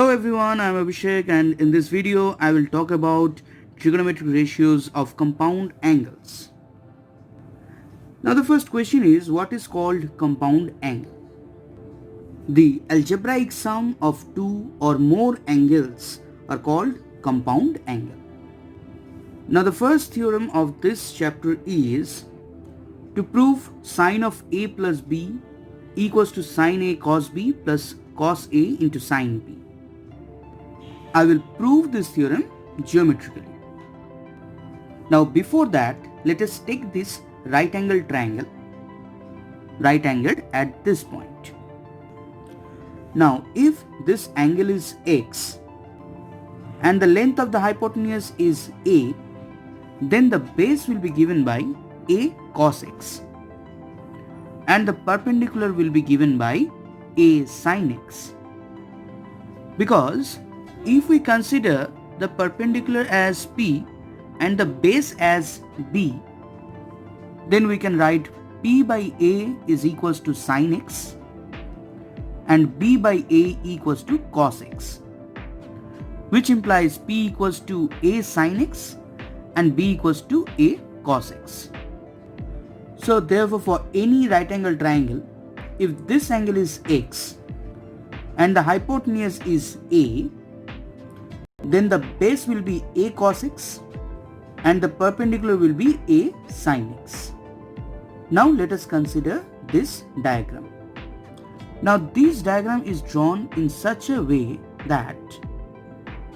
Hello everyone, I am Abhishek and in this video I will talk about trigonometric ratios of compound angles. Now the first question is, what is called compound angle? The algebraic sum of two or more angles are called compound angle. Now the first theorem of this chapter is to prove sine of a plus b equals to sine a cos b plus cos a into sine b. I will prove this theorem geometrically. Now before that, let us take this right angled triangle, right angled at this point. Now if this angle is x and the length of the hypotenuse is a, then the base will be given by a cos x and the perpendicular will be given by a sin x. Because if we consider the perpendicular as P and the base as B, then we can write P by A is equals to sin x and B by A equals to cos x, which implies P equals to A sin x and B equals to A cos x. So therefore for any right angle triangle, if this angle is x and the hypotenuse is A, then the base will be a cos x and the perpendicular will be a sin x. Now let us consider this diagram. Now this diagram is drawn in such a way that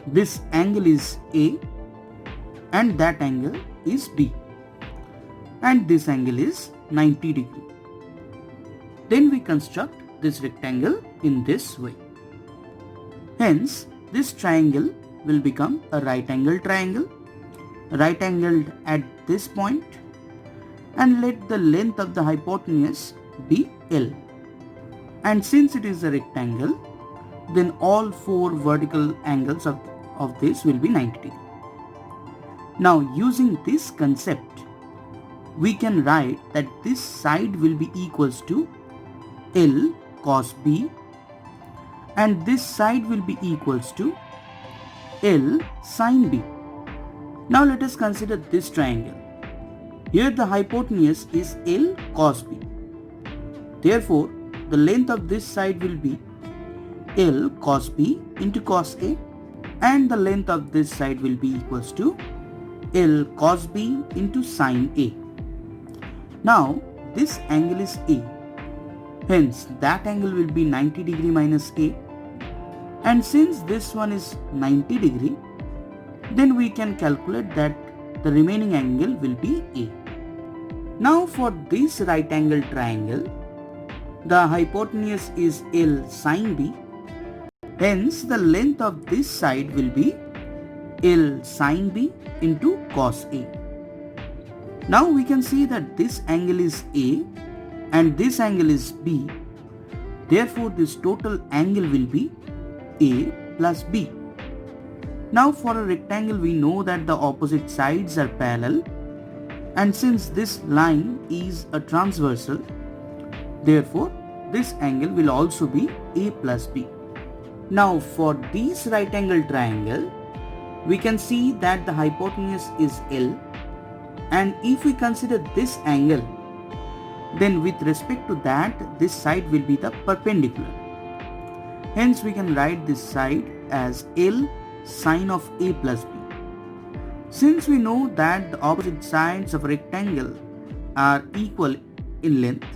this angle is A and that angle is B and this angle is 90 degree. Then we construct this rectangle in this way. Hence this triangle will become a right angled triangle, right angled at this point, and let the length of the hypotenuse be L. And since it is a rectangle, then all four vertical angles of this will be 90 degree. Now using this concept, we can write that this side will be equals to L cos B and this side will be equals to L sin B. Now let us consider this triangle. Here the hypotenuse is L cos B. Therefore, the length of this side will be L cos B into cos A and the length of this side will be equals to L cos B into sin A. Now this angle is A. Hence that angle will be 90 degree minus A. And since this one is 90 degree, then we can calculate that the remaining angle will be A. Now for this right angle triangle, the hypotenuse is L sin B. Hence the length of this side will be L sin B into cos A. Now we can see that this angle is A and this angle is B. Therefore this total angle will be A plus B. Now for a rectangle we know that the opposite sides are parallel and since this line is a transversal, therefore this angle will also be A plus B. Now for this right angle triangle, we can see that the hypotenuse is L and if we consider this angle, then with respect to that, this side will be the perpendicular. Hence we can write this side as L sin of A plus B. Since we know that the opposite sides of a rectangle are equal in length,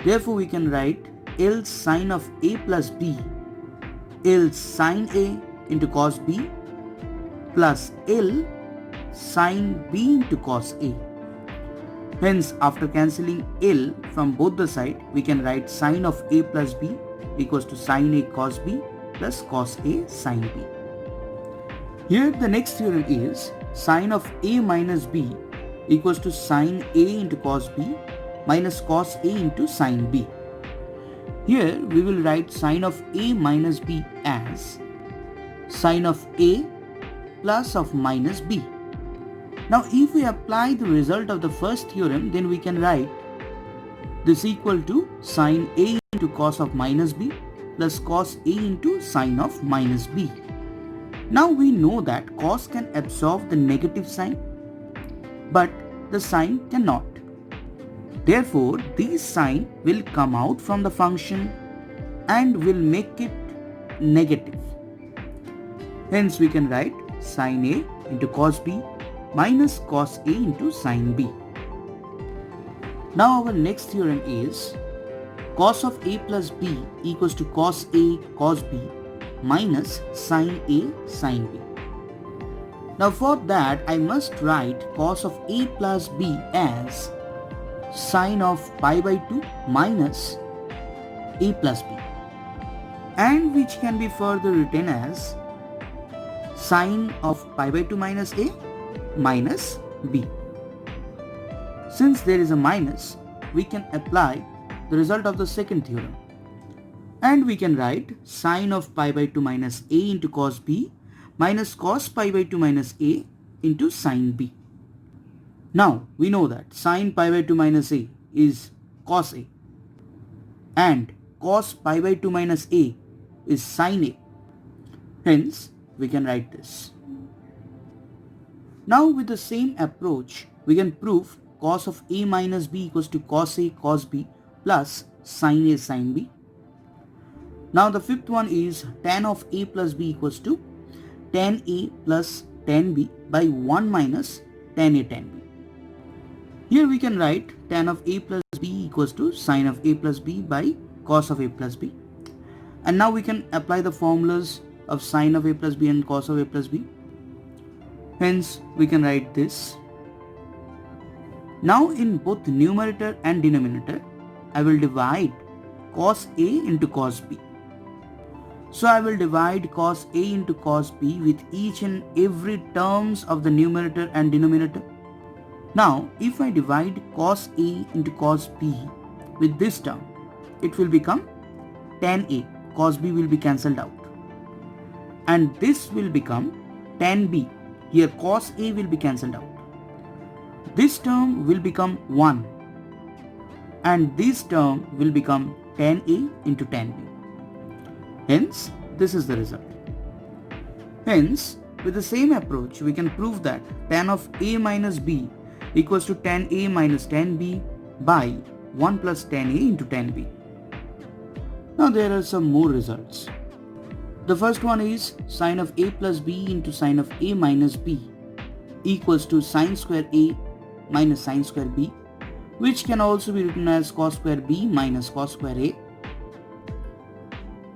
therefore we can write L sin of A plus B, L sin A into cos B plus L sin B into cos A. Hence after cancelling L from both the sides, we can write sin of A plus B equals to sin A cos B plus cos A sin B. Here the next theorem is sin of A minus B equals to sin A into cos B minus cos A into sin B. Here we will write sin of A minus B as sin of A plus of minus B. Now if we apply the result of the first theorem, then we can write this equal to sin A into cos of minus B plus cos A into sine of minus B. Now we know that cos can absorb the negative sign, but the sine cannot. Therefore, this sign will come out from the function and will make it negative. Hence, we can write sin A into cos B minus cos A into sin B. Now our next theorem is cos of A plus B equals to cos A cos B minus sin A sin B. Now for that I must write cos of A plus B as sine of pi by 2 minus A plus B, and which can be further written as sine of pi by 2 minus A minus B. Since there is a minus, we can apply the result of the second theorem, and we can write sine of pi by 2 minus A into cos B minus cos pi by 2 minus A into sine B. Now we know that sine pi by 2 minus A is cos A and cos pi by 2 minus A is sine A. Hence we can write this. Now with the same approach we can prove cos of A minus B equals to cos A cos B plus sine A sine B. Now the fifth one is tan of A plus B equals to tan A plus tan B by 1 minus tan A tan B. Here we can write tan of A plus B equals to sine of A plus B by cos of A plus B. And now we can apply the formulas of sine of A plus B and cos of A plus B. Hence we can write this. Now in both numerator and denominator, I will divide cos A into cos B. So I will divide cos A into cos B with each and every terms of the numerator and denominator. Now if I divide cos A into cos B with this term, it will become tan A, cos B will be cancelled out. And this will become tan B, here cos A will be cancelled out. This term will become 1 and this term will become tan A into tan B. Hence, this is the result. Hence, with the same approach, we can prove that tan of A minus B equals to tan A minus tan B by 1 plus tan A into tan B. Now there are some more results. The first one is sine of A plus B into sine of A minus B equals to sine square A minus sine square B, which can also be written as cos square B minus cos square A.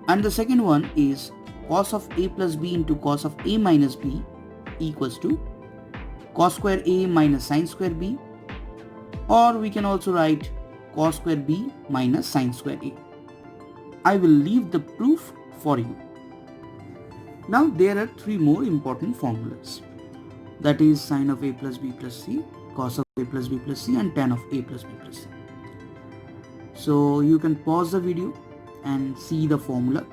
And the second one is cos of A plus B into cos of A minus B equals to cos square A minus sine square B, or we can also write cos square B minus sine square A. I will leave the proof for you. Now there are three more important formulas, that is sine of A plus B plus C, cos of A plus B plus C and tan of A plus B plus C. So you can pause the video and see the formula.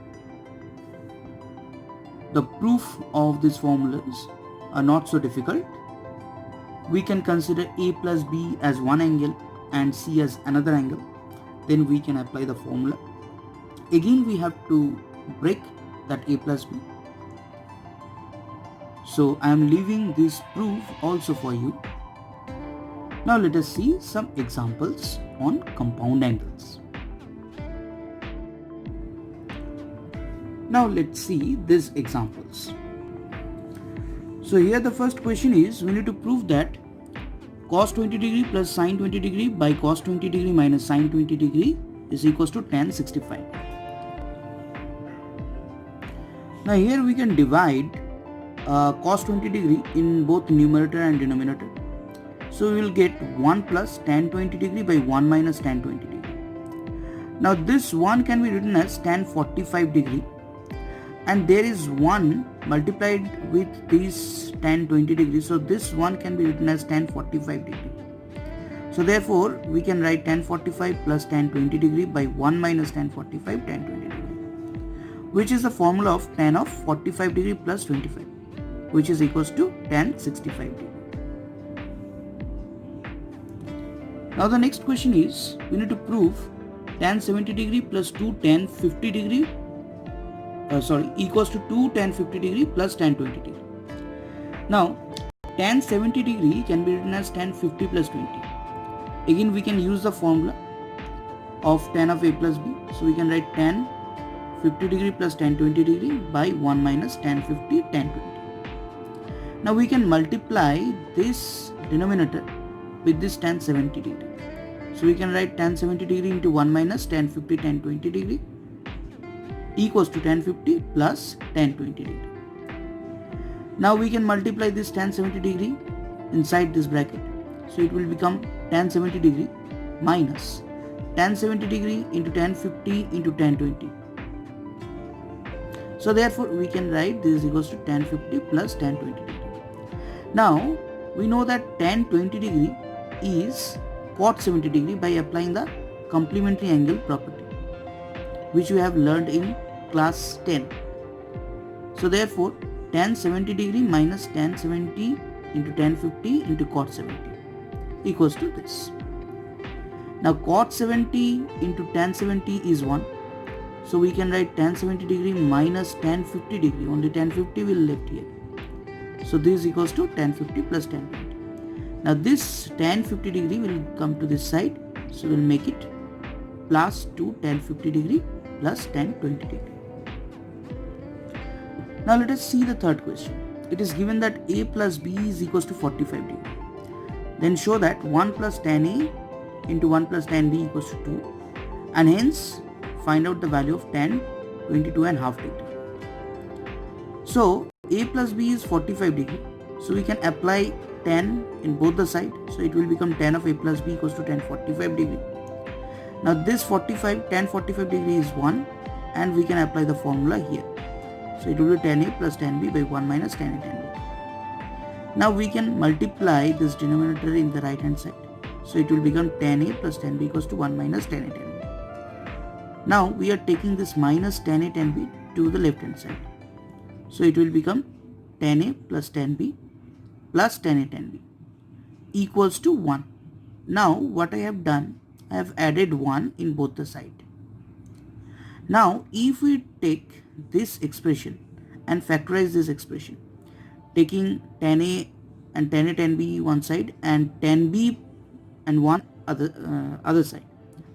The proof of these formulas are not so difficult. We can consider A plus B as one angle and C as another angle. Then we can apply the formula. Again we have to break that A plus B. So I am leaving this proof also for you. Now let us see some examples on compound angles. Now let's see these examples. So here the first question is, we need to prove that cos 20 degree plus sin 20 degree by cos 20 degree minus sin 20 degree is equals to tan 65. Now here we can divide cos 20 degree in both numerator and denominator. So we will get 1 plus tan 20 degree by 1 minus tan 20 degree. Now this 1 can be written as tan 45 degree, and there is 1 multiplied with this tan 20 degree, so this 1 can be written as tan 45 degree. So therefore we can write tan 45 plus tan 20 degree by 1 minus tan 45 tan 20 degree, which is the formula of tan of 45 degree plus 25, which is equals to tan 65 degree. Now the next question is, we need to prove tan 70 degree plus 2 tan 50 degree equals to 2 tan 50 degree plus tan 20 degree. Now tan 70 degree can be written as tan 50 plus 20. Again we can use the formula of tan of a plus b. So we can write tan 50 degree plus tan 20 degree by 1 minus tan 50 tan 20. Now we can multiply this denominator with this tan 70 degree. So we can write tan 70 degree into 1 minus tan 50 tan 20 degree equals to tan 50 plus tan 20 degree. Now we can multiply this tan 70 degree inside this bracket. So it will become tan 70 degree minus tan 70 degree into tan 50 into tan 20. So therefore we can write this is equals to tan 50 plus tan 20 degree. Now we know that tan 20 degree is cot 70 degree by applying the complementary angle property, which we have learned in class 10. So therefore tan 70 degree minus tan 70 into tan 50 into cot 70 equals to this. Now cot 70 into tan 70 is 1. So we can write tan 70 degree minus tan 50 degree. Only tan 50 will left here. So this equals to tan 50 plus tan 20. Now this tan 50 degree will come to this side. So we'll make it plus 2 tan 50 degree plus tan 20 degree. Now let us see the third question. It is given that a plus b is equals to 45 degree. Then show that 1 plus tan a into 1 plus tan b equals to 2, and hence find out the value of tan 22.5 degree. So a plus b is 45 degree. So we can apply tan in both the sides. So it will become tan of a plus b equals to tan 45 degree. Now this 45 tan 45 degree is 1, and we can apply the formula here. So it will be tan a plus tan b by 1 minus tan a tan b. Now we can multiply this denominator in the right hand side. So it will become tan a plus tan b equals to 1 minus tan a tan b. Now we are taking this minus tan a tan b to the left hand side. So it will become tan a plus tan b plus tan a tan b equals to 1. Now what I have done, I have added 1 in both the sides. Now if we take this expression and factorize this expression, taking tan a and tan a tan b one side and tan b and one other side,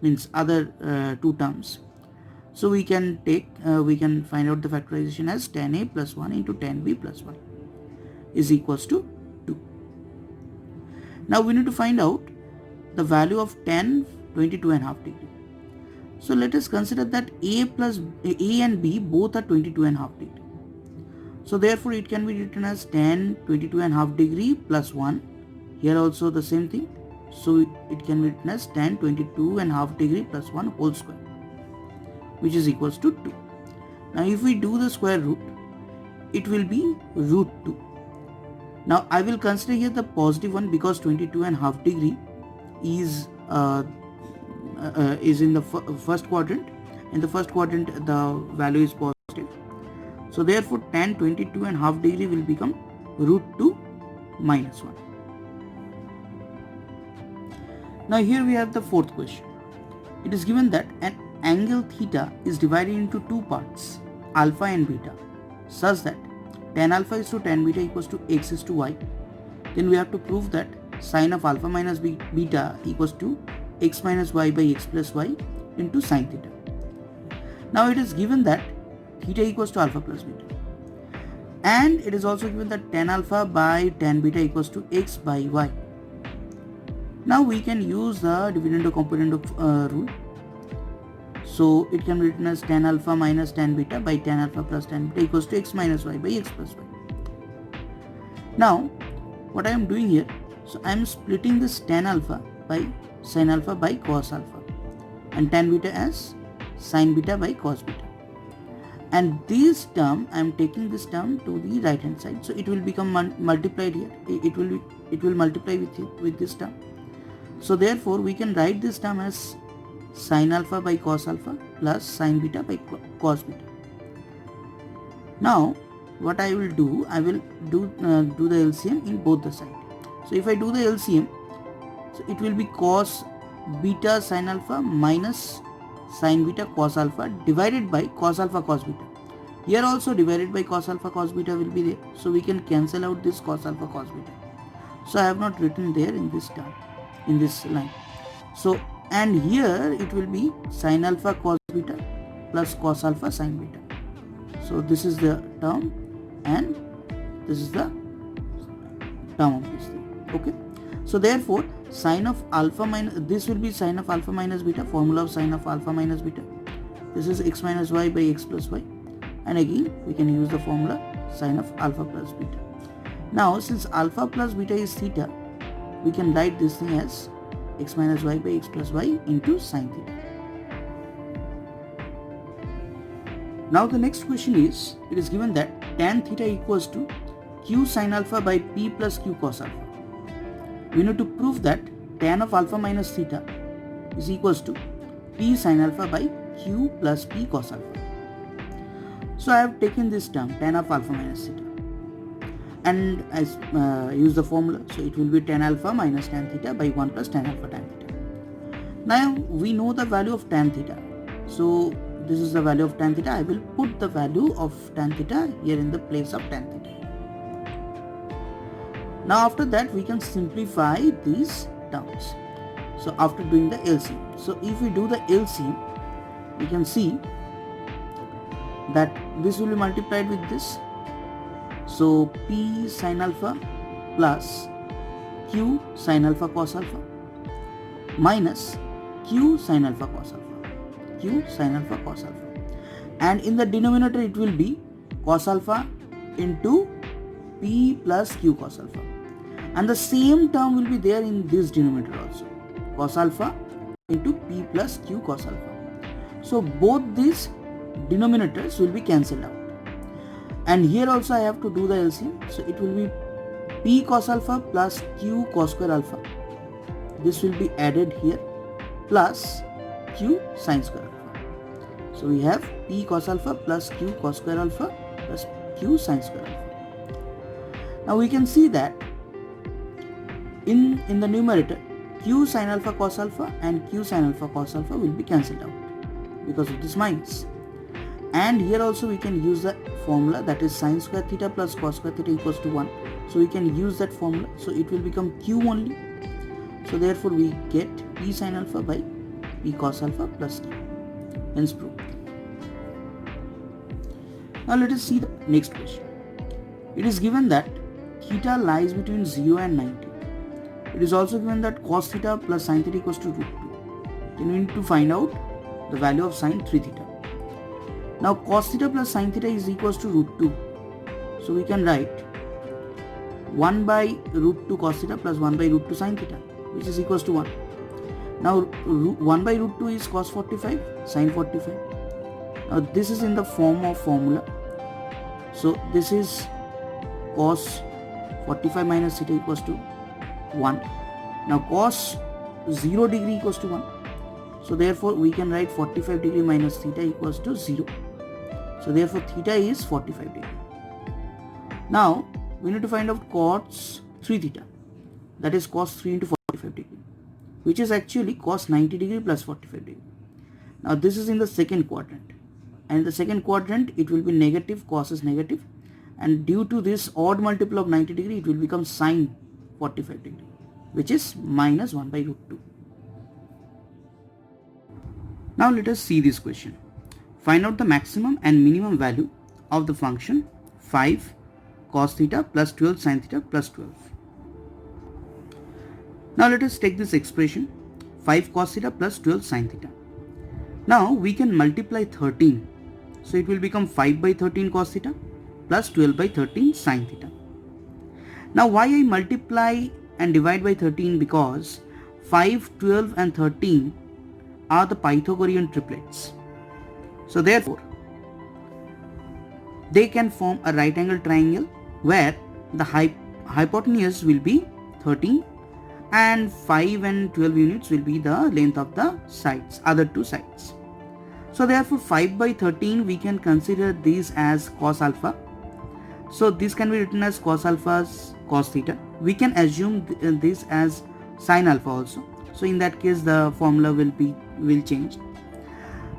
means other two terms. So we can find out the factorization as tan a plus 1 into tan b plus 1 is equals to 2. Now we need to find out the value of tan 22.5 degree. So let us consider that a and b both are 22.5 degree. So therefore it can be written as tan 22.5 degree plus 1. Here also the same thing. So it can be written as tan 22.5 degree plus 1 whole square, which is equals to 2. Now if we do the square root, it will be root 2. Now I will consider here the positive one because 22.5 degree is in the first quadrant. In the first quadrant the value is positive. So therefore tan 22.5 degree will become root 2 minus 1. Now here we have the fourth question. It is given that an angle theta is divided into two parts, alpha and beta, such that tan alpha is to tan beta equals to x is to y. Then we have to prove that sine of alpha minus beta equals to x minus y by x plus y into sine theta. Now it is given that theta equals to alpha plus beta, and it is also given that tan alpha by tan beta equals to x by y. Now we can use the dividend component rule. So it can be written as tan alpha minus tan beta by tan alpha plus tan beta equals to x minus y by x plus y. Now what I am doing here, so I am splitting this tan alpha by sin alpha by cos alpha and tan beta as sin beta by cos beta. And this term, I am taking this term to the right hand side. So it will become multiplied here. It will multiply with this term. So therefore we can write this term as sin alpha by cos alpha plus sin beta by cos beta. Now what I will do, I will do the LCM in both the sides. So if I do the LCM, so it will be cos beta sin alpha minus sin beta cos alpha divided by cos alpha cos beta. Here also divided by cos alpha cos beta will be there. So we can cancel out this cos alpha cos beta. So I have not written there in this term, in this line. So, and here it will be sin alpha cos beta plus cos alpha sin beta. So this is the term and this is the term of this thing. Okay. So therefore sin of alpha minus, this will be sin of alpha minus beta, formula of sin of alpha minus beta. This is x minus y by x plus y. And again we can use the formula sin of alpha plus beta. Now since alpha plus beta is theta, we can write this thing as x minus y by x plus y into sin theta. Now the next question is, it is given that tan theta equals to q sin alpha by p plus q cos alpha. We need to prove that tan of alpha minus theta is equals to p sin alpha by q plus p cos alpha. So I have taken this term tan of alpha minus theta and I use the formula. So it will be tan alpha minus tan theta by 1 plus tan alpha tan theta. Now we know the value of tan theta. So this is the value of tan theta. I will put the value of tan theta here in the place of tan theta. Now after that we can simplify these terms. So after doing the LCM. So if we do the LCM, we can see that this will be multiplied with this. So p sin alpha plus q sin alpha cos alpha minus q sin alpha cos alpha, q sin alpha cos alpha, and in the denominator it will be cos alpha into p plus q cos alpha, and the same term will be there in this denominator also, cos alpha into p plus q cos alpha. So both these denominators will be cancelled out, and here also I have to do the LCM. So it will be p cos alpha plus q cos square alpha, this will be added here, plus q sin square alpha. So we have p cos alpha plus q cos square alpha plus q sin square alpha. Now we can see that in the numerator q sin alpha cos alpha and q sin alpha cos alpha will be cancelled out because of this minus. And here also we can use the formula, that is sin square theta plus cos square theta equals to 1. So we can use that formula. So it will become q only. So therefore we get p sin alpha by p cos alpha plus q. Hence proved. Now let us see the next question. It is given that theta lies between 0 and 90. It is also given that cos theta plus sin theta equals to root 2. Then we need to find out the value of sin 3 theta. Now cos theta plus sin theta is equals to root 2. So we can write 1 by root 2 cos theta plus 1 by root 2 sin theta, which is equals to 1. Now 1 by root 2 is cos 45, sin 45. Now this is in the form of formula. So this is cos 45 minus theta equals to 1. Now cos 0 degree equals to 1. So therefore we can write 45 degree minus theta equals to 0. So therefore theta is 45 degree. Now we need to find out cos 3 theta, that is cos 3 into 45 degree, which is actually cos 90 degree plus 45 degree. Now this is in the second quadrant, and in the second quadrant it will be negative, cos is negative, and due to this odd multiple of 90 degree it will become sin 45 degree, which is minus 1 by root 2. Now let us see this question. Find out the maximum and minimum value of the function 5 cos theta plus 12 sin theta plus 12. Now let us take this expression 5 cos theta plus 12 sin theta. Now we can multiply 13. So it will become 5 by 13 cos theta plus 12 by 13 sin theta. Now why I multiply and divide by 13? Because 5, 12 and 13 are the Pythagorean triplets. So therefore they can form a right angle triangle where the hypotenuse will be 13 and 5 and 12 units will be the length of the sides, other two sides. So therefore 5 by 13 we can consider this as cos alpha. So this can be written as cos alpha's cos theta. We can assume this as sin alpha also. So in that case the formula will change.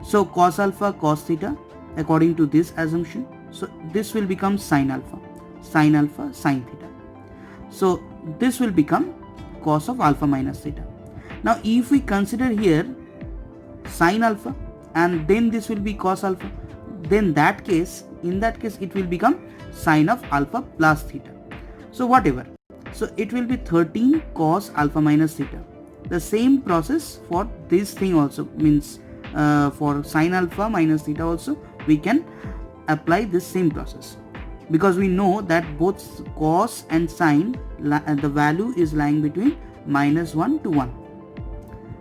So cos alpha cos theta according to this assumption. So this will become sine alpha, sine theta. So this will become cos of alpha minus theta. Now if we consider here sine alpha and then this will be cos alpha, then in that case it will become sine of alpha plus theta. So whatever, so it will be 13 cos alpha minus theta. The same process for this thing also, means for sine alpha minus theta also we can apply this same process, because we know that both cos and sine the value is lying between -1 to 1.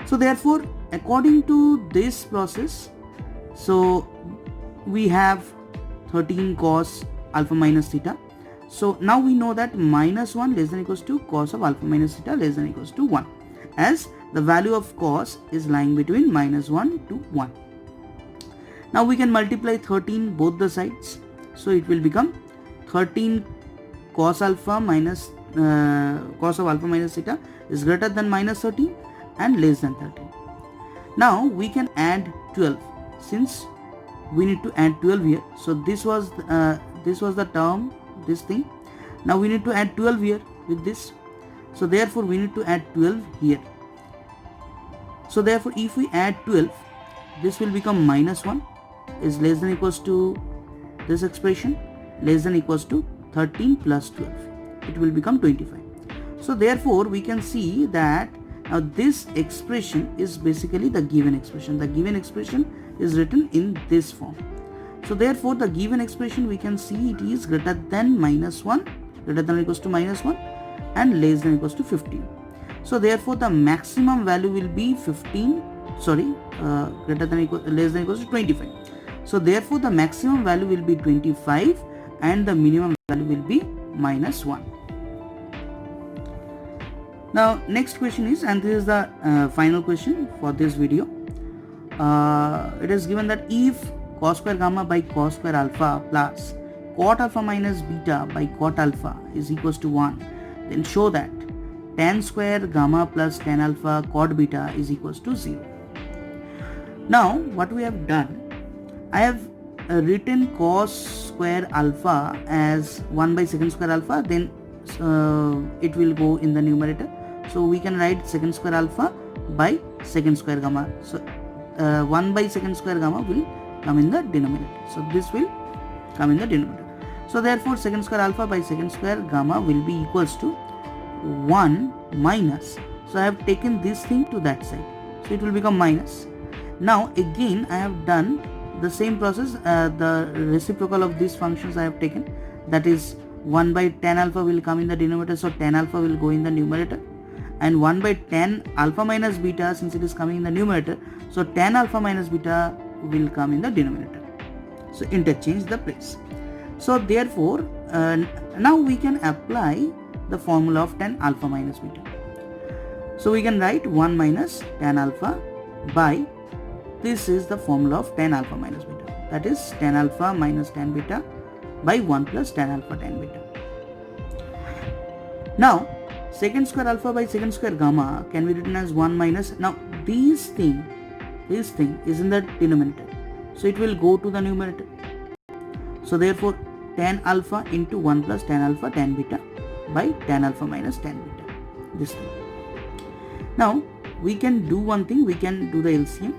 So therefore according to this process, so we have 13 cos alpha minus theta. So now we know that -1 less than equals to cos of alpha minus theta less than equals to 1, as the value of cos is lying between -1 to 1. Now we can multiply 13 both the sides, so it will become 13 cos alpha minus cos of alpha minus theta is greater than -13 and less than 13. Now we can add 12, since we need to add 12 here. So this was the term, this thing. Now we need to add 12 here with this. So therefore we need to add 12 here. So therefore if we add 12, this will become -1 is less than equals to this expression, less than equals to 13 plus 12. It will become 25. So therefore we can see that now this expression is basically the given expression. The given expression is written in this form. So therefore the given expression we can see it is greater than -1, greater than or equals to -1 and less than or equals to 15. So therefore the maximum value will be 15, greater than or less than or equals to 25. So therefore the maximum value will be 25 and the minimum value will be -1. Now next question is, and this is the final question for this video. It is given that if cos square gamma by cos square alpha plus cot alpha minus beta by cot alpha is equals to 1, then show that tan square gamma plus tan alpha cot beta is equals to 0. Now what we have done, I have written cos square alpha as 1 by secant square alpha, then it will go in the numerator. So we can write secant square alpha by secant square gamma. So 1 by secant square gamma will come in the denominator. So this will come in the denominator. So therefore secant square alpha by secant square gamma will be equals to 1 minus. So I have taken this thing to that side. So it will become minus. Now again I have done the same process. The reciprocal of these functions I have taken, that is 1 by tan alpha will come in the denominator. So tan alpha will go in the numerator. And 1 by tan alpha minus beta, since it is coming in the numerator, so tan alpha minus beta will come in the denominator. So interchange the place. So therefore now we can apply the formula of tan alpha minus beta. So we can write 1 minus tan alpha by, this is the formula of tan alpha minus beta, that is tan alpha minus tan beta by 1 plus tan alpha tan beta. Now secant square alpha by secant square gamma can be written as 1 minus, now this thing is in the denominator, so it will go to the numerator. So therefore tan alpha into 1 plus tan alpha tan beta by tan alpha minus tan beta, this thing. Now we can do one thing, we can do the LCM.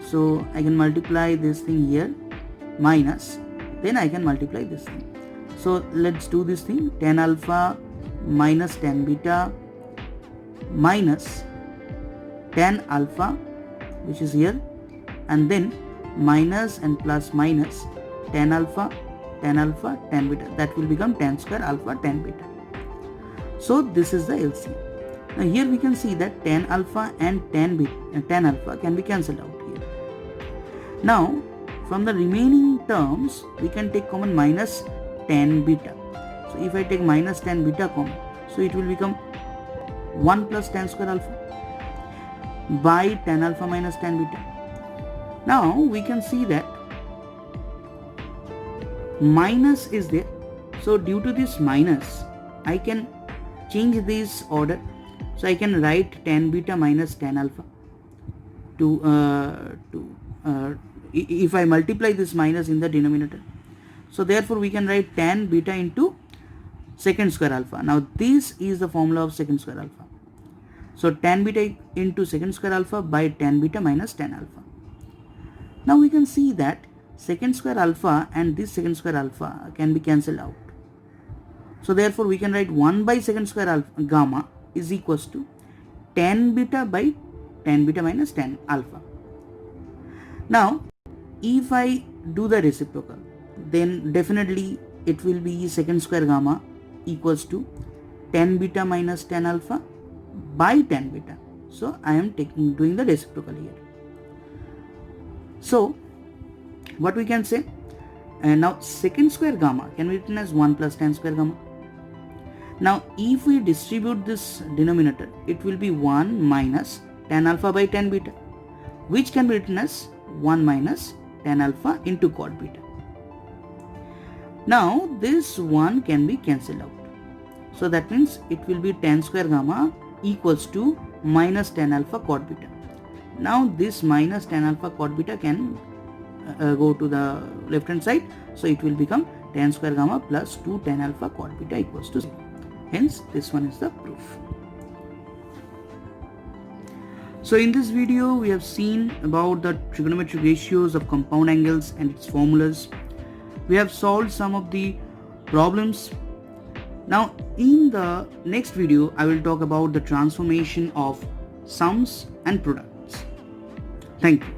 So I can multiply this thing here minus, then I can multiply this thing. So let's do this thing, tan alpha minus tan beta minus tan alpha, which is here, and then minus and plus minus tan alpha tan beta, that will become tan square alpha tan beta. So this is the LCM. Now here we can see that tan alpha and tan alpha can be cancelled out here. Now from the remaining terms we can take common minus tan beta. So if I take minus tan beta common, so it will become 1 plus tan square alpha by tan alpha minus tan beta. Now we can see that minus is there. So due to this minus, I can change this order. So I can write tan beta minus tan alpha to if I multiply this minus in the denominator. So therefore we can write tan beta into secant square alpha. Now this is the formula of secant square alpha. So tan beta into secant square alpha by tan beta minus tan alpha. Now we can see that secant square alpha and this secant square alpha can be cancelled out. So therefore we can write 1 by secant square alpha gamma is equals to tan beta by tan beta minus tan alpha. Now if I do the reciprocal, then definitely it will be secant square gamma equals to tan beta minus tan alpha by tan beta. So I am doing the reciprocal here. So what we can say, now secant square gamma can be written as 1 plus tan square gamma. Now if we distribute this denominator, it will be 1 minus tan alpha by tan beta, which can be written as 1 minus tan alpha into cot beta. Now this 1 can be cancelled out. So that means it will be tan square gamma equals to minus tan alpha cot beta. Now this minus tan alpha cot beta can go to the left hand side. So it will become tan square gamma plus 2 tan alpha cot beta equals to 0. Hence this one is the proof. So in this video we have seen about the trigonometric ratios of compound angles and its formulas. We have solved some of the problems. Now in the next video I will talk about the transformation of sums and products. Thank you.